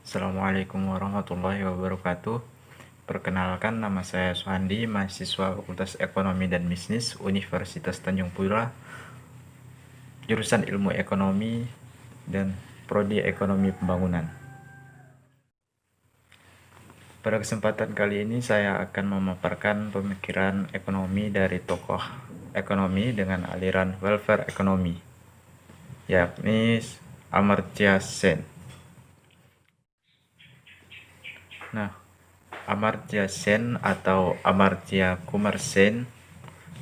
Assalamualaikum warahmatullahi wabarakatuh. Perkenalkan, nama saya Suhandi, mahasiswa Fakultas Ekonomi dan Bisnis Universitas Tanjung Pura, jurusan Ilmu Ekonomi dan Prodi Ekonomi Pembangunan. Pada kesempatan kali ini saya akan memaparkan pemikiran ekonomi dari tokoh ekonomi dengan aliran welfare ekonomi, yakni Amartya Sen. Nah, Amartya Sen atau Amartya Kumar Sen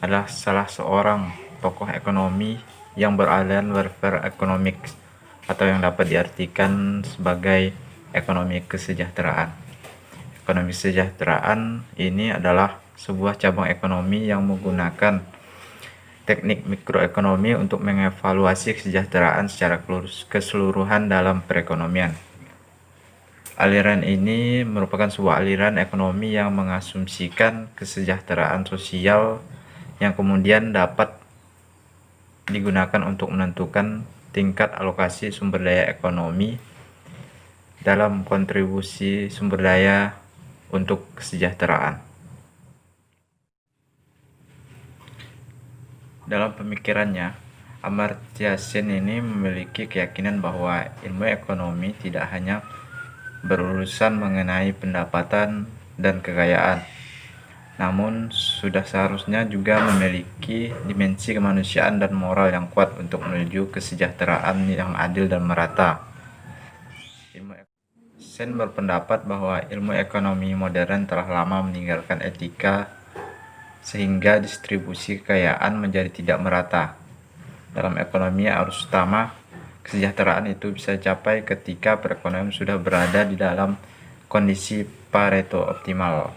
adalah salah seorang tokoh ekonomi yang beraliran welfare economics atau yang dapat diartikan sebagai ekonomi kesejahteraan. Ekonomi kesejahteraan ini adalah sebuah cabang ekonomi yang menggunakan teknik mikroekonomi untuk mengevaluasi kesejahteraan secara keseluruhan dalam perekonomian. Aliran ini merupakan sebuah aliran ekonomi yang mengasumsikan kesejahteraan sosial yang kemudian dapat digunakan untuk menentukan tingkat alokasi sumber daya ekonomi dalam kontribusi sumber daya untuk kesejahteraan. Dalam pemikirannya, Amartya Sen ini memiliki keyakinan bahwa ilmu ekonomi tidak hanya berurusan mengenai pendapatan dan kekayaan, namun sudah seharusnya juga memiliki dimensi kemanusiaan dan moral yang kuat untuk menuju kesejahteraan yang adil dan merata. Sen berpendapat bahwa ilmu ekonomi modern telah lama meninggalkan etika sehingga distribusi kekayaan menjadi tidak merata. Dalam ekonomi arus utama, kesejahteraan itu bisa capai ketika perekonomian sudah berada di dalam kondisi Pareto optimal.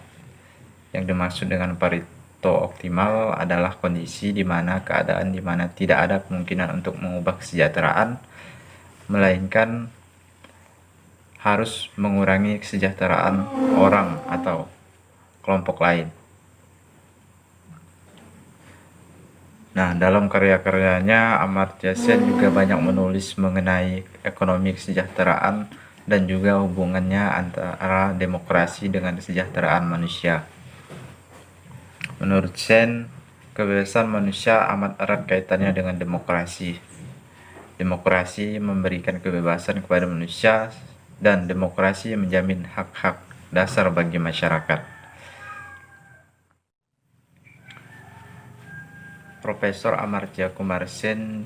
Yang dimaksud dengan Pareto optimal adalah kondisi di mana keadaan di mana tidak ada kemungkinan untuk mengubah kesejahteraan, melainkan harus mengurangi kesejahteraan orang atau kelompok lain. Nah, dalam karya-karyanya Amartya Sen juga banyak menulis mengenai ekonomi kesejahteraan dan juga hubungannya antara demokrasi dengan kesejahteraan manusia. Menurut Sen, kebebasan manusia amat erat kaitannya dengan demokrasi. Demokrasi memberikan kebebasan kepada manusia dan demokrasi menjamin hak-hak dasar bagi masyarakat. Profesor Amartya Kumar Sen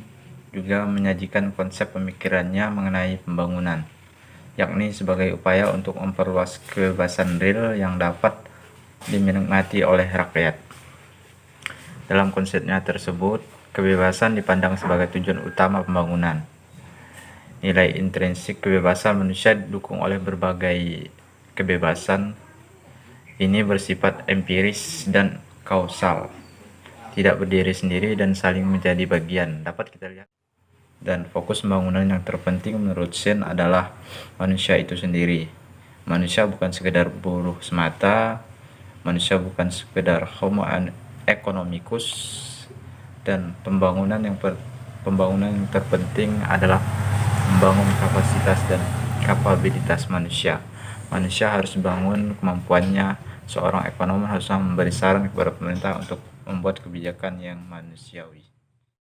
juga menyajikan konsep pemikirannya mengenai pembangunan, yakni sebagai upaya untuk memperluas kebebasan real yang dapat dinikmati oleh rakyat. Dalam konsepnya tersebut, kebebasan dipandang sebagai tujuan utama pembangunan. Nilai intrinsik kebebasan manusia didukung oleh berbagai kebebasan. Ini bersifat empiris dan kausal, tidak berdiri sendiri dan saling menjadi bagian. Dapat kita lihat. Dan fokus pembangunan yang terpenting menurut Sen adalah manusia itu sendiri. Manusia bukan sekedar buruh semata, manusia bukan sekedar homo economicus, dan pembangunan yang terpenting adalah membangun kapasitas dan kapabilitas manusia. Manusia harus bangun kemampuannya. Seorang ekonom harus memberi saran kepada pemerintah untuk membuat kebijakan yang manusiawi.